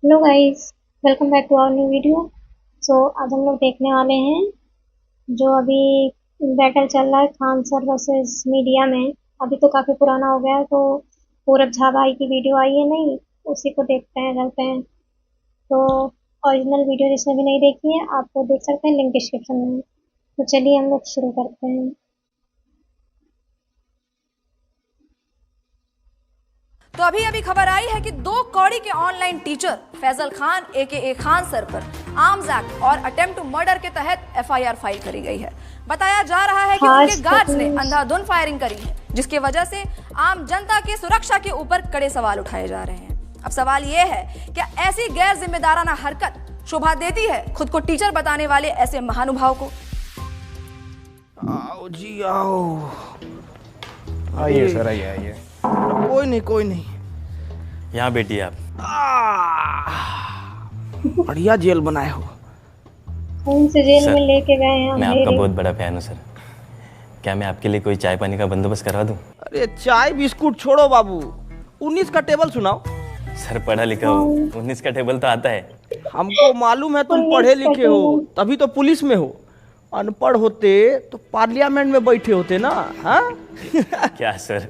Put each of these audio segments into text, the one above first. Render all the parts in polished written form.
Hello guys, welcome back to our new video. आज हम लोग देखने वाले हैं जो अभी बैटल चल रहा है खान सर वर्सेस मीडिया में। अभी तो काफ़ी पुराना हो गया है, तो पूरब झा भाई की वीडियो आई है नहीं, उसी को देखते हैं, चलते हैं। तो ओरिजिनल वीडियो जिसने भी नहीं देखी है आप वो देख सकते हैं, लिंक डिस्क्रिप्शन में है। तो चलिए हम लोग शुरू करते हैं। तो अभी अभी खबर आई है कि 2 कौड़ी के ऑनलाइन टीचर फैजल खान ए खान सर पर आर्म्स एक्ट और अटेम्प्ट टू मर्डर के तहत एफआईआर फाइल करी गई है। बताया जा रहा है कि उनके गार्ड्स ने अंधाधुंध फायरिंग करी है, जिसकी वजह से आम जनता की सुरक्षा के ऊपर कड़े सवाल उठाए जा रहे हैं। अब सवाल ये है, क्या ऐसी गैर जिम्मेदाराना हरकत शोभा देती है खुद को टीचर बताने वाले ऐसे महानुभाव को? आओ जी आओ। आइए सर, आइए आइए। कोई नहीं। यहाँ बैठिए आप। बढ़िया जेल बनाए हो। कौन से जेल में लेके गए हैं? मैं आपका बहुत बड़ा फैन हूँ सर। क्या मैं आपके लिए कोई चाय पानी का बंदोबस्त करवा दूँ? अरे चाय बिस्कुट छोड़ो बाबू, 19 का टेबल सुनाओ। सर पढ़ा लिखा हो, 19 का टेबल तो आता है। हमको मालूम है तुम पढ़े लिखे हो, तभी तो पुलिस में हो। अनपढ़ होते तो पार्लियामेंट में बैठे होते ना। हाँ क्या सर?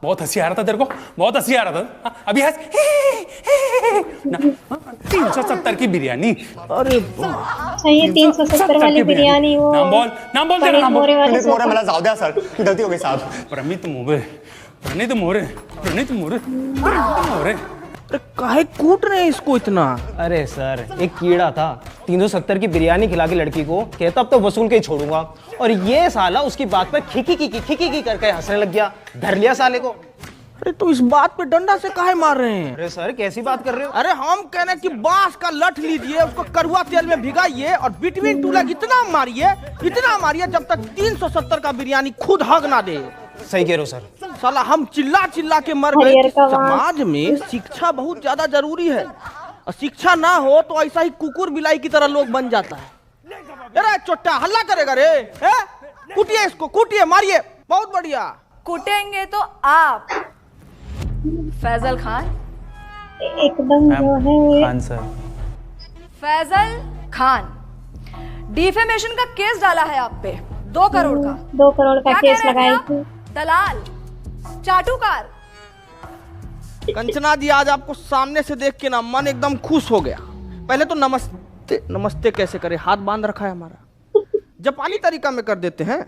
बहुत हंसी आ रहा था तेरे को, बहुत हंसी आ रहा था। अभी हंस 370 की बिरयानी। अरे चाहिए 370 वाली बिरयानी। वो नाम बोल, नाम बोल, तेरा नाम बोल। वाले मोरे मला जाऊ द्या सर, गलती हो गई साहब। प्रमित मोरे, प्रणीत मोरे, प्रणीत मोरे, प्रणीत मोरे। अरे काहे कूट रहे हैं इसको इतना? अरे सर, एक कीड़ा था 370 की बिरयानी खिला के लड़की को, कहता अब तो वसूल के ही छोड़ूंगा, और ये साला उसकी बात पर खिकी करके हंसने लग गया। धर लिया साले को। अरे तो इस बात पे डंडा से काहे मार रहे हैं? अरे सर, कैसी बात कर रहे हो? अरे हम कह रहे हैं कि बांस का लठ लीजिए, उसको कड़वा तेल में भिगाइए और बिटवीन टू लेग इतना मारिए जब तक 370 का बिरयानी खुद हग ना दे। सही कह रहे हो सर। साला हम चिल्ला के मर गए कि समाज में शिक्षा बहुत ज्यादा जरूरी है, और शिक्षा ना हो तो ऐसा ही कुकुर बिलाई की तरह लोग बन जाता है। अरे चोट्टा हल्ला करेगा रे, कूटिए इसको, कूटिए, मारिए। बहुत बढ़िया। कुटेंगे तो आप फैजल खान। एकदम जो है वो खान सर। फैजल खान, डिफेमेशन का केस डाला है आप पे, 2 करोड़ का। 2 करोड़ का क्या केस कह रहे थे लगाई आप? थी। दलाल, चाटुकार। कंचना जी, आज आपको सामने से देख के ना मन एकदम खुश हो गया। पहले तो नमस्ते, नमस्ते कैसे करे, हाथ बांध रखा है हमारा, जापानी तरीका में कर देते हैं।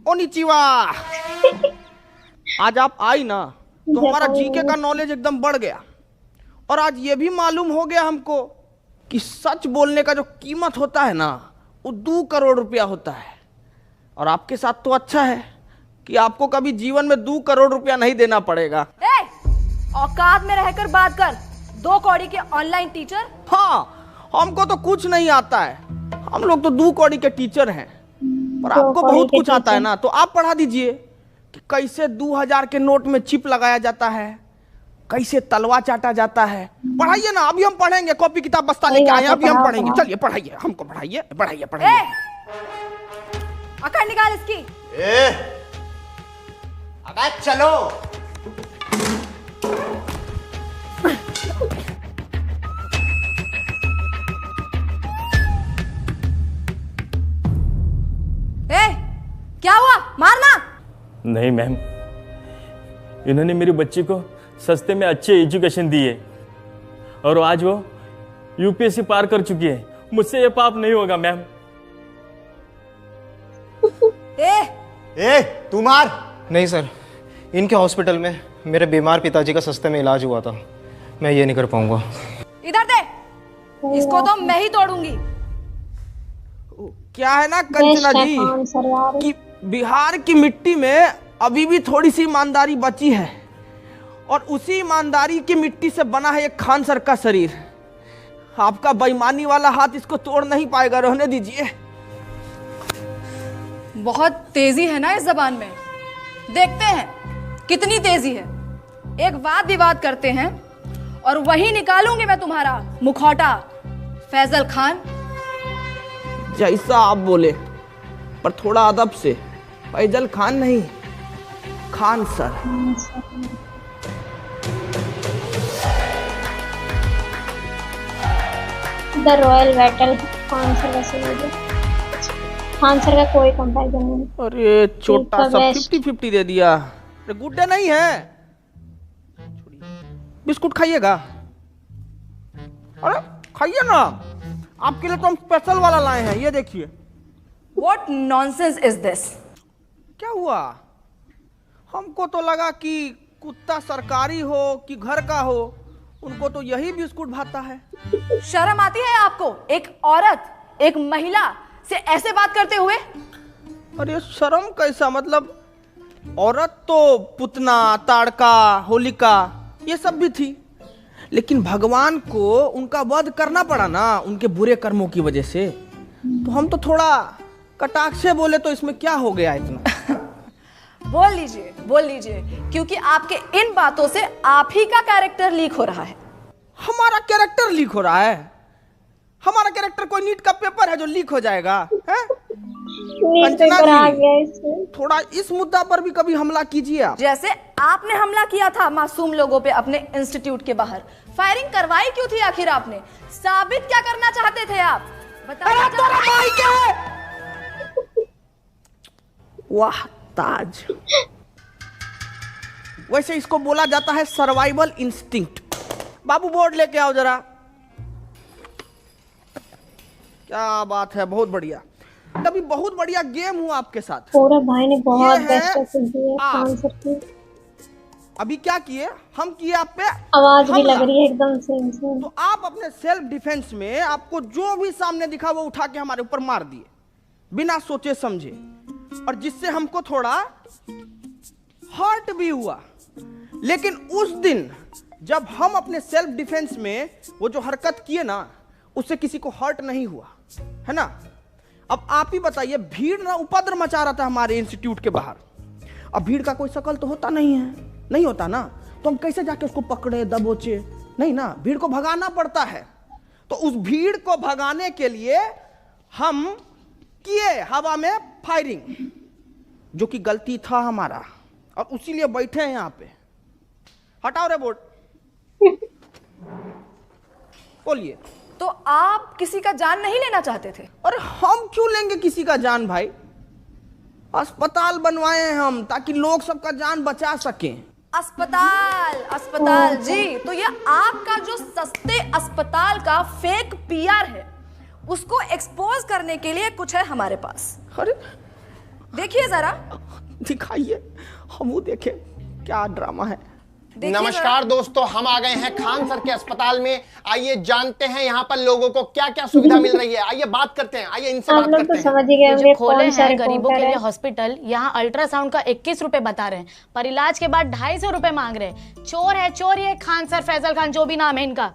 ओनिचिवा। आज आप आई ना तो हमारा जीके का नॉलेज एकदम बढ़ गया, और आज ये भी मालूम हो गया हमको कि सच बोलने का जो कीमत होता है ना, वो 2 करोड़ रुपया होता है। और आपके साथ तो अच्छा है कि आपको कभी जीवन में 2 करोड़ रुपया नहीं देना पड़ेगा। औकात में रहकर बात कर। 2 कौड़ी के ऑनलाइन टीचर। हाँ, हमको तो कुछ नहीं आता है, हम लोग तो 2 कौड़ी के टीचर हैं, पर आपको बहुत कुछ आता है ना, तो आप पढ़ा दीजिए कि कैसे 2000 के नोट में चिप लगाया जाता है, कैसे तलवा चाटा जाता है। पढ़ाइए ना, अभी हम पढ़ेंगे, कॉपी किताब बस्ता लेके आए, अभी हम पढ़ेंगे। चलिए पढ़ाइए, हमको पढ़ाइए। अकड़ निकाल इसकी। अबे चलो। क्या हुआ? मारना नहीं मैम, इन्होंने मेरी बच्ची को सस्ते में अच्छे एजुकेशन दी है, और आज वो यूपीएससी पार कर चुकी है। मुझसे ये पाप नहीं होगा मैम। तू मार। नहीं सर, इनके हॉस्पिटल में मेरे बीमार पिताजी का सस्ते में इलाज हुआ था, मैं ये नहीं कर पाऊंगा। इधर दे, इसको तो मैं ही तोड़ूंगी। क्या है ना कंचना जी कि बिहार की मिट्टी में अभी भी थोड़ी सी ईमानदारी बची है, और उसी ईमानदारी की मिट्टी से बना है एक खान सर का शरीर। आपका बेईमानी वाला हाथ इसको तोड़ नहीं पाएगा, रहने दीजिए। बहुत तेजी है ना इस जबान में, देखते हैं कितनी तेजी है। एक वाद विवाद करते हैं और वही निकालूंगी मैं तुम्हारा मुखौटा। फैजल खान, जैसा आप बोले, पर थोड़ा अदब से। फैजल खान नहीं, Khan sir. The royal battle Khan sir वैसे खान सर का कोई कंपैरिजन नहीं। अरे छोटा सा best। 50-50 दे दिया। अरे गुड डे नहीं है, बिस्कुट खाइएगा? अरे खाइए ना, आपके लिए तो हम स्पेशल वाला लाए हैं, ये देखिए। What nonsense is this? क्या हुआ? हमको तो लगा कि कुत्ता सरकारी हो कि घर का हो, उनको तो यही बिस्कुट भाता है। शर्म आती है आपको? एक औरत, एक महिला से ऐसे बात करते हुए? अरे शर्म कैसा, मतलब औरत तो पुतना, ताड़का, होलिका ये सब भी थी, लेकिन भगवान को उनका वध करना पड़ा ना उनके बुरे कर्मों की वजह से। तो हम तो थोड़ा कटाक्ष से बोले तो इसमें क्या हो गया इतना। बोल लीजिए, क्योंकि आपके इन बातों से आप ही का कैरेक्टर लीक हो रहा है। हमारा कैरेक्टर लीक हो रहा है? हमारा कैरेक्टर कोई नीट का पेपर है जो लीक हो जाएगा? है? पेपर आ गया इसमें। थोड़ा इस मुद्दा पर भी कभी हमला कीजिए आप। जैसे आपने हमला किया था मासूम लोगों पे अपने इंस्टीट्यूट के बाहर। फायरिंग करवाई क्यों थी आखिर आपने? साबित क्या करना चाहते थे आप? वाह ताज। वैसे इसको बोला जाता है सर्वाइवल इंस्टिंक्ट। बाबू बोर्ड लेके आओ जरा। क्या बात है, बहुत बढ़िया। तभी बहुत बढ़िया गेम हुआ आपके साथ। पूरा भाई ने बहुत ये है बेस्ट असिस्ट दी है खान सर की। अभी क्या किए हम, किए आप पे आवाज भी हमला। लग रही है एकदम सेम। तो आप अपने सेल्फ डिफेंस में आपको जो भी सामने दिखा वो उठा के हमारे ऊपर मार दिए बिना सोचे समझे, और जिससे हमको थोड़ा हर्ट भी हुआ। लेकिन उस दिन जब हम अपने सेल्फ डिफेंस में वो जो हरकत किए ना, उससे किसी को हर्ट नहीं हुआ, है ना? अब आप ही बताइए, भीड़ ना उपद्रव मचा रहा था हमारे इंस्टीट्यूट के बाहर। अब भीड़ का कोई शकल तो होता नहीं है, नहीं होता ना, तो हम कैसे जाके उसको पकड़े दबोचे? नहीं ना, भीड़ को भगाना पड़ता है। तो उस भीड़ को भगाने के लिए हम किए हवा में फायरिंग, जो कि गलती था हमारा, और उसीलिए बैठे हैं यहाँ पे। हटाओ रे बोर्ड। बोलिए। तो आप किसी का जान नहीं लेना चाहते थे? अरे हम क्यों लेंगे किसी का जान भाई? अस्पताल बनवाए हैं हम ताकि लोग सबका जान बचा सकें। अस्पताल जी, तो ये आपका जो सस्ते अस्पताल का फेक पीआर है, उसको एक्सपोज करने के लिए कुछ है हमारे पास। अरे देखिए जरा, दिखाइए, हम वो देखें क्या ड्रामा है। नमस्कार दोस्तों, हम आ गए हैं खान सर के अस्पताल में। आइए जानते हैं यहाँ पर लोगों को क्या क्या सुविधा मिल रही है। आइए बात करते हैं, आइए इनसे बात करते हैं। समझ गए जो खोले हैं गरीबों के लिए हॉस्पिटल, यहाँ अल्ट्रासाउंड का 21 रुपए बता रहे हैं, पर इलाज के बाद 250 रुपए मांग रहे हैं। चोर है चोर ये खान सर, फैजल खान, जो भी नाम है इनका।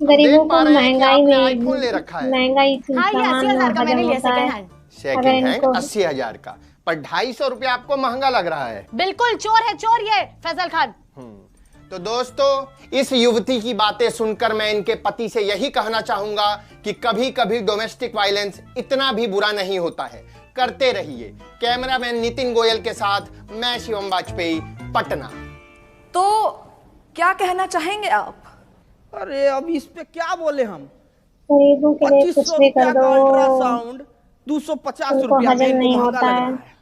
गरीबों को महंगाई में आईफोन ले रखा है। महंगाई हाँ, ये 80,000 का मैंने लिया सेकंड हैंड। सेकंड हैंड 80,000 का, पर 250 रुपया आपको महंगा लग रहा है। बिल्कुल चोर है चोर ये फैजल खान। तो दोस्तों, इस युवती की बातें सुनकर मैं इनके पति से यही कहना चाहूंगा कि कभी कभी डोमेस्टिक वायलेंस इतना भी बुरा नहीं होता है। करते रहिए। कैमरामैन नितिन गोयल के साथ मैं शिवम वाजपेयी, पटना। तो क्या कहना चाहेंगे आप? अरे अब इस पे क्या बोले हम? गरीबों के लिए 2500 कुछ भी रुपया कर का दो, अल्ट्रासाउंड 250 उनको रुपया हजम में इनको नहीं महंगा होता लग है। रहा है।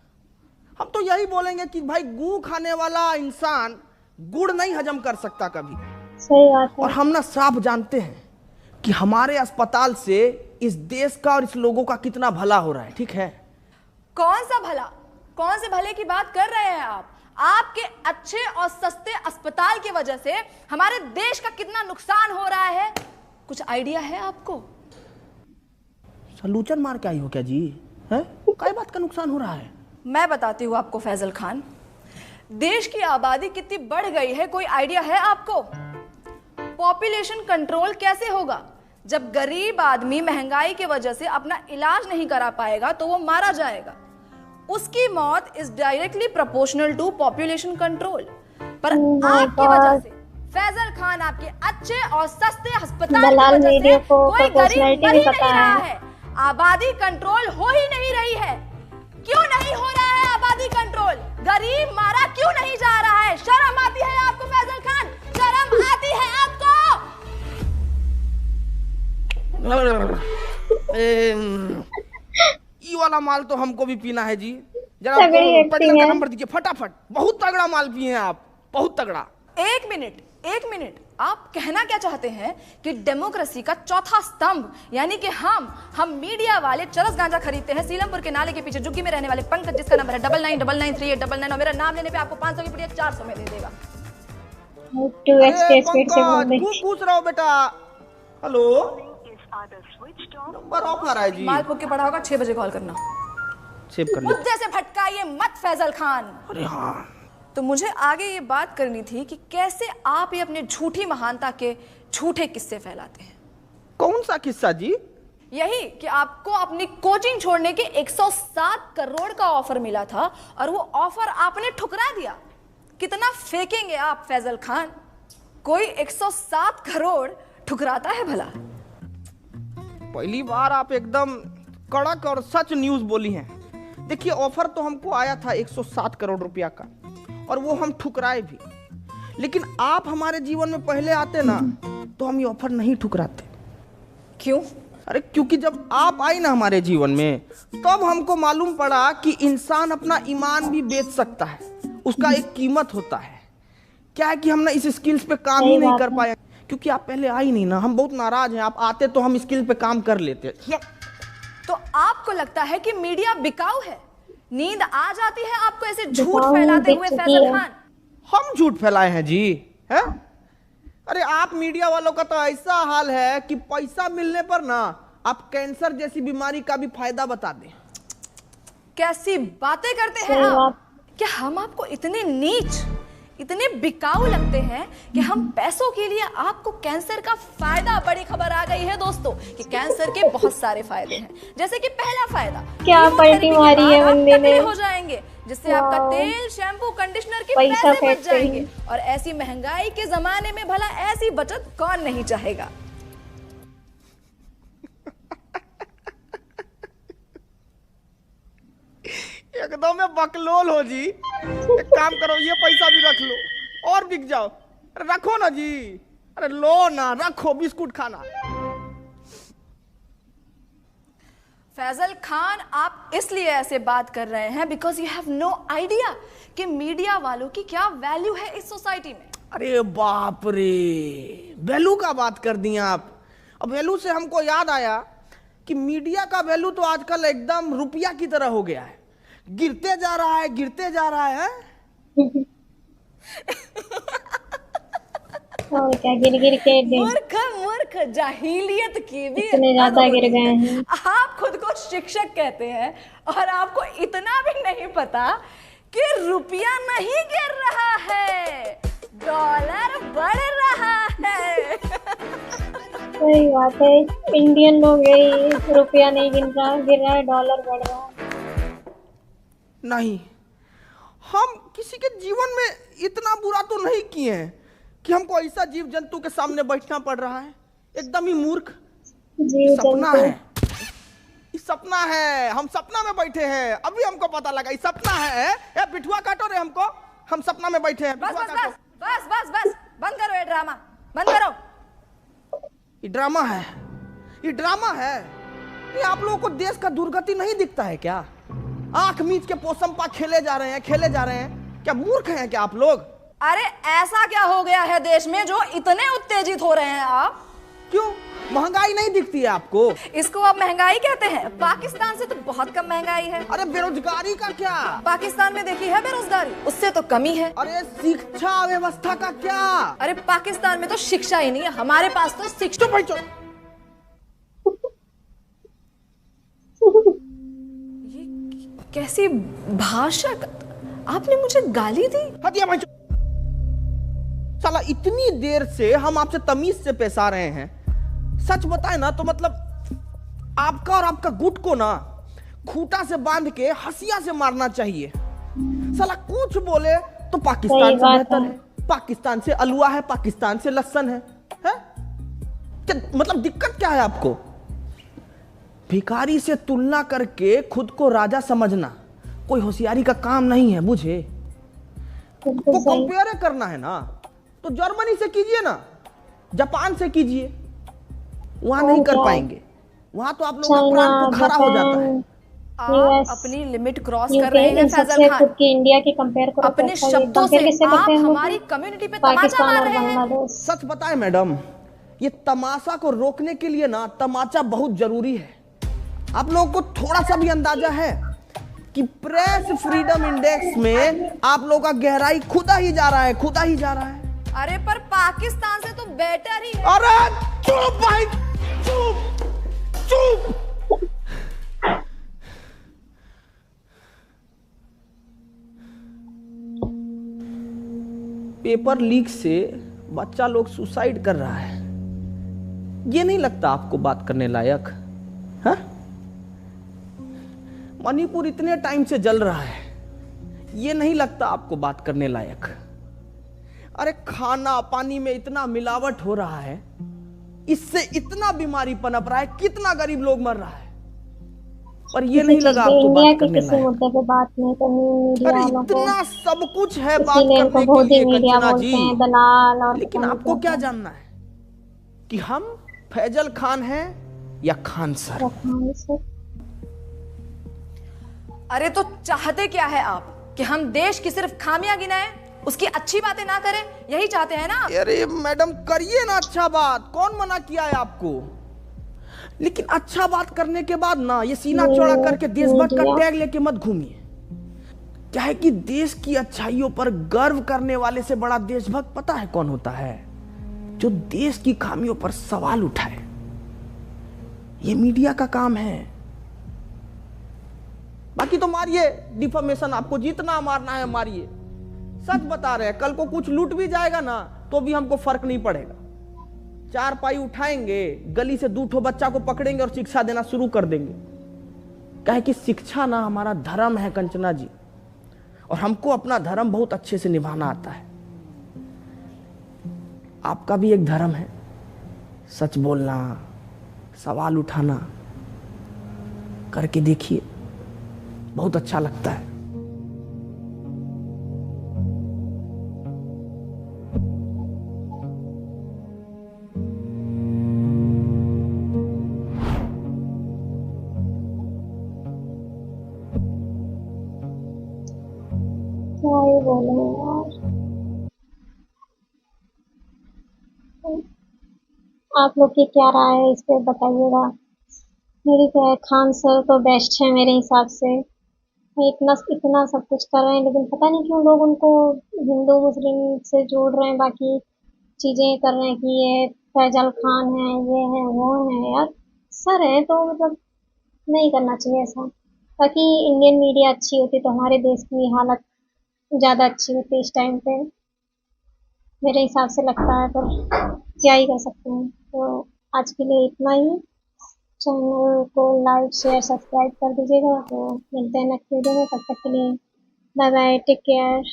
हम तो यही बोलेंगे कि भाई गू खाने वाला इंसान गुड़ नहीं हजम कर सकता कभी। सही बात है। और हम ना साफ जानते हैं कि हमारे अस्पताल से इस देश का और इस लोगों का कितना भला हो रहा है, ठीक है? कौन सा भला, कौन से भले की बात कर रहे हैं आप? आपके अच्छे और सस्ते अस्पताल की वजह से हमारे देश का कितना नुकसान हो रहा है, कुछ आइडिया है आपको? सलूचन मार के आई हो क्या जी? है क्या बात का नुकसान हो रहा है? मैं बताती हूँ आपको फैजल खान। देश की आबादी कितनी बढ़ गई है, कोई आइडिया है आपको? पॉपुलेशन कंट्रोल कैसे होगा? जब गरीब आदमी महंगाई की वजह से अपना इलाज नहीं करा पाएगा तो वो मारा जाएगा। उसकी मौत is directly proportional to population control. पर आपकी वजह से फैजल खान आपके अच्छे और सस्ते अस्पताल की वजह से कोई गरीब मर ही नहीं रहा है। आबादी कंट्रोल हो ही नहीं रही है। क्यों नहीं हो रहा है आबादी कंट्रोल? गरीब वाला माल तो हमको भी पीना है जी। जरा तगड़ी पेट्रोल एक्टिंग का है। नंबर दीजिए फटाफट। बहुत तगड़ा माल पिए हैं आप, बहुत तगड़ा। एक मिनट, आप कहना क्या चाहते हैं कि डेमोक्रेसी का चौथा स्तंभ यानी कि हम मीडिया वाले चरस गांजा खरीदते हैं सीलमपुर के नाले के पीछे झुग्गी में रहने वाले पंकज, जिसका नंबर है 99993899, और मेरा नाम लेने पे आपको 500 की पुड़िया 400 में दे देगा। 2x के स्पीड से बोल रही। पूछ रहा हूँ बेटा। हेलो, नंबर ऑफ आ रहा है जी। माल फूक के पड़ा होगा, 6 बजे कॉल करना। सेव कर मुद्दे से भटकाइए मत फैजल खान। अरे हाँ, तो मुझे आगे ये बात करनी थी कि कैसे आप ये अपने झूठी महानता के झूठे किस्से फैलाते हैं। कौन सा किस्सा जी? यही कि आपको अपनी कोचिंग छोड़ने के 107 करोड़ का ऑफर मिला था और वो ऑफर आपने ठुकरा दिया। कितना फेंकेंगे आप फैजल खान? कोई 107 करोड़ ठुकराता है भला? पहली बार आप एकदम कड़क और सच न्यूज बोली हैं। देखिए, ऑफर तो हमको आया था 107 करोड़ रुपया का, और वो हम ठुकराए भी। लेकिन आप हमारे जीवन में पहले आते ना, तो हम ये ऑफर नहीं ठुकराते। क्यों? अरे क्योंकि जब आप आई ना हमारे जीवन में, तब हमको मालूम पड़ा कि इंसान अपना ईमान भी बेच सकता है, उसका एक कीमत होता है। क्या है कि हम ना इस स्किल्स पे काम ही नहीं कर पाए, क्योंकि आप पहले आई नहीं ना। हम बहुत नाराज हैं, आप आते तो हम स्किल पे काम कर लेते। तो आपको लगता है कि मीडिया बिकाऊ है? नींद आ जाती है आपको ऐसे झूठ फैलाते हुए फैजल खान? हम झूठ फैलाए हैं जी, है? अरे आप मीडिया वालों का तो ऐसा हाल है कि पैसा मिलने पर ना आप कैंसर जैसी बीमारी का भी फायदा बता दें। कैसी बातें करते हैं आप? क्या हम आपको इतने नीच, इतने बिकाऊ लगते हैं कि हम पैसों के लिए आपको कैंसर का फायदा? बड़ी खबर आ गई है दोस्तों कि कैंसर के बहुत सारे फायदे हैं। जैसे कि पहला फायदा, क्या पलटी मारी है बंदे ने। हो जाएंगे, जिससे आपका तेल, शैम्पू, कंडीशनर के पैसा पैसे बच फेंक जाएंगे। और ऐसी महंगाई के जमाने में भला ऐसी बचत कौन नहीं चाहेगा? एकदम में बकलोल हो जी। एक काम करो, ये पैसा भी रख लो और बिक जाओ। अरे रखो ना जी, अरे लो ना, रखो, बिस्कुट खाना। फैजल खान, आप इसलिए ऐसे बात कर रहे हैं because you have no idea कि मीडिया वालों की क्या वैल्यू है इस सोसाइटी में। अरे बाप रे, वैल्यू का बात कर दी आप। अब वैल्यू से हमको याद आया कि मीडिया का वैल्यू तो आजकल एकदम रुपया की तरह हो गया है, गिरते जा रहा है, गिरते जा रहा है। और क्या, गिर गिर के मूर्ख, जाहिलियत की भी इतने ज्यादा गिर गए हैं। आप खुद को शिक्षक कहते हैं और आपको इतना भी नहीं पता कि रुपया नहीं गिर रहा है, डॉलर बढ़ रहा है। सही बात है, इंडियन लोग यही, रुपया नहीं गिर रहा है, डॉलर बढ़ रहा है। नहीं, हम किसी के जीवन में इतना बुरा तो नहीं किए हैं कि हमको ऐसा जीव जंतु के सामने बैठना पड़ रहा है। एकदम ही मूर्ख। सपना है, सपना है, हम सपना में बैठे हैं। अभी हमको पता लगा ये सपना है। ए बिठुआ काटो रे हमको, हम सपना में बैठे हैं। बस बस बस बस बस बस, बंद करो ये ड्रामा, बंद करो। ये ड्रामा है, ये ड्रामा है। ये आप लोगों को देश का दुर्गति नहीं दिखता है क्या? आंख मीच के पोसंपा खेले जा रहे हैं, खेले जा रहे हैं। क्या मूर्ख हैं क्या आप लोग? अरे ऐसा क्या हो गया है देश में जो इतने उत्तेजित हो रहे हैं आप? क्यों, महंगाई नहीं दिखती है आपको? इसको आप महंगाई कहते हैं? पाकिस्तान से तो बहुत कम महंगाई है। अरे बेरोजगारी का क्या? पाकिस्तान में देखी है बेरोजगारी, उससे तो कम ही है। अरे शिक्षा व्यवस्था का क्या? अरे पाकिस्तान में तो शिक्षा ही नहीं है, हमारे पास तो शिक्षा। ये कैसी भाषा? आपने मुझे गाली दी? हटिया भाई। साला इतनी देर से हम आपसे तमीज से पेश आ रहे हैं। सच बताए ना तो मतलब आपका और आपका गुट को ना खूंटा से बांध के हंसिया से मारना चाहिए। साला कुछ बोले तो पाकिस्तान से बेहतर है, पाकिस्तान से अलुआ है, पाकिस्तान से लहसुन है? क्या मतलब दिक्कत क्या है आपको? भिखारी से तुलना करके खुद को राजा समझना कोई होशियारी का काम नहीं है, बुझे? तो कंपेयर करना है ना तो जर्मनी से कीजिए ना, जापान से कीजिए। वहां नहीं कर पाएंगे, वहां तो आप लोगों का प्राण तो खरा हो जाता है। आप यूएस, अपनी लिमिट क्रॉस कर यूके रहे हैं इन फैजल सबसे खान। खुद की इंडिया की कंपेयर करो तो अपने अच्छा ये शब्दों कंपेयर से किससे आप करते हैं हम लोग हमारी कम्युनिटी पे तमाचा पाकिस्तान मार और रहे हैं। बांग्लादेश। सच बताएं मैडम, ये तमाशा को रोकने के लिए ना तमाचा बहुत जरूरी है। आप लोगों को थोड़ा सा भी अंदाजा है कि प्रेस फ्रीडम इंडेक्स में आप लोगों का गहराई खुदा ही जा रहा है, खुदा ही जा रहा है। अरे पर पाकिस्तान से तो बेटर ही है। अरे चुप भाई, चुप चुप। पेपर लीक से बच्चा लोग सुसाइड कर रहा है, ये नहीं लगता आपको बात करने लायक? हाँ? मणिपुर इतने टाइम से जल रहा है, ये नहीं लगता आपको बात करने लायक? अरे खाना पानी में इतना मिलावट हो रहा है, इससे इतना बीमारी पनप रहा है, कितना गरीब लोग मर रहा है, पर ये नहीं लगा आपको बात करने किसी लायक? मुद्दे पे बात नहीं करनी मीडिया अरे वालों को, इतना सब कुछ है बात इसीलिए इनको करने के बहुत ही लिए मीडिया कंचना बोलते जी, हैं, दलाल और लेकिन पता नहीं आपको क्या क्या जानना है कि हम फैजल खान हैं या खान सर? रखना से। अरे तो चाहते क्या है आप कि हम देश की सिर्फ खामियां गिनाएं, उसकी अच्छी बातें ना करें? यही चाहते हैं ना आप? अरे मैडम करिए ना अच्छा बात, कौन मना किया है आपको? लेकिन अच्छा बात करने के बाद ना ये सीना चौड़ा करके देशभक्त का टैग लेके मत घूमिए। क्या है कि देश की अच्छाइयों पर गर्व करने वाले से बड़ा देशभक्त पता है कौन होता है? जो देश की खामियों पर सवाल उठाए। ये मीडिया का काम है। बाकी तो मारिए डिफॉर्मेशन, आपको जितना मारना है मारिए। सच बता रहे हैं, कल को कुछ लूट भी जाएगा ना तो भी हमको फर्क नहीं पड़ेगा। 4 पाई उठाएंगे, गली से 2 ठो बच्चा को पकड़ेंगे और शिक्षा देना शुरू कर देंगे। कहे कि शिक्षा ना हमारा धर्म है कंचना जी, और हमको अपना धर्म बहुत अच्छे से निभाना आता है। आपका भी एक धर्म है, सच बोलना, सवाल उठाना। करके देखिए, बहुत अच्छा लगता है। क्या ही बोले यार, आप लोग की क्या राय है इस पे बताइएगा। मेरी क्या है, खान सर तो बेस्ट है मेरे हिसाब से। इतना इतना सब कुछ कर रहे हैं, लेकिन पता नहीं क्यों लोग उनको हिंदू मुस्लिम से जोड़ रहे हैं, बाकी चीजें कर रहे हैं कि ये फैजल खान है, ये है, वो है। यार सर है तो मतलब नहीं करना चाहिए ऐसा। ताकि इंडियन मीडिया अच्छी होती तो हमारे देश की हालत ज्यादा अच्छी होती इस टाइम पे, मेरे हिसाब से लगता है। पर क्या ही कर सकते हैं। तो आज के लिए इतना ही। चैनल को लाइक शेयर सब्सक्राइब कर दीजिएगा। तो मिलते हैं नेक्स्ट वीडियो में, तब तक के लिए बाय बाय, टेक केयर।